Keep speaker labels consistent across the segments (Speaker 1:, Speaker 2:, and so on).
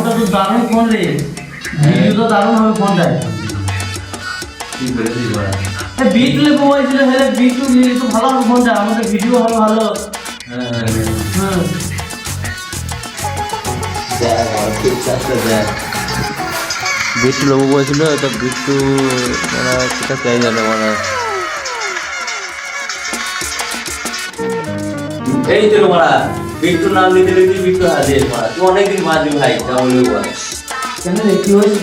Speaker 1: ফোনটা তো দারুণ ফোন রে, ভিডিও তো দারুণ হবে ফোনটায়।
Speaker 2: কি বলেছিস বড়া?
Speaker 1: বিটলে মোবাইল ছিল, হেলে বিটু নিলে তো ভালো হবে ফোনটা, আমাদের ভিডিও হবে ভালো। হ্যাঁ
Speaker 2: দেখ বড়া, ঠিকঠাকটা দেখ। বিট্টু লোবো বলেছিল তো, বিট্টু ওরা সেটা পেয়ে গেল ওরা। এই তো বড়া, বিট্টুর নাম নিতে নিতে বিট্টু হাজির বড়া। তুই অনেকদিন বাদে ভাই, যা বলবি বল।
Speaker 1: কেন রে, কি হয়েছে?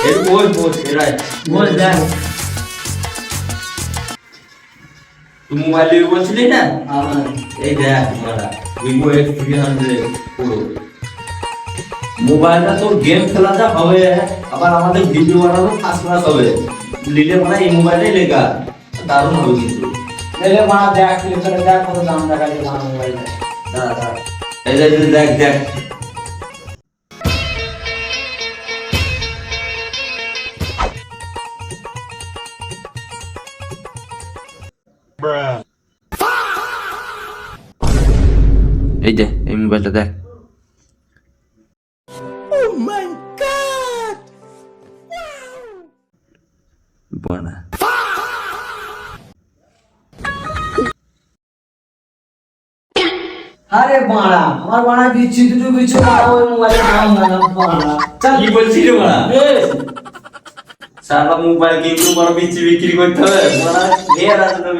Speaker 2: এর বল এরাই
Speaker 1: বল দেখ।
Speaker 2: তুই মোবাইল নিবি বলছিলি না? এই দেখ বড়া, ভিভো X300 পুরো মোবাইলটা তোর গেম খেলা যা হবে, আবার আমাদের ভিডিও বানানো ফার্স্ট ক্লাস হবে। নিলে মানে এই মোবাইলটাই লেখা দারুণ হবে কিন্তু।
Speaker 1: এলে মা দেখ, ফ্লিপকার্টে দেখ কত দাম দেখাচ্ছে আমার মোবাইলটা।
Speaker 2: দাঁড়া এই যে দেখ দেখ। এই যে এই মোবাইলটা দেখ। বড়া
Speaker 1: আরে বাড়া, আমার বাড়া দিচ্ছি দুটো কিছু বাড়া, ওই মোবাইলের দাম দাম বাড়া।
Speaker 2: কি বলছিস বড়া? সারা মোবাইল কিন্তু বড় বিক্রি করতে হবে বড়া। এর আছে তো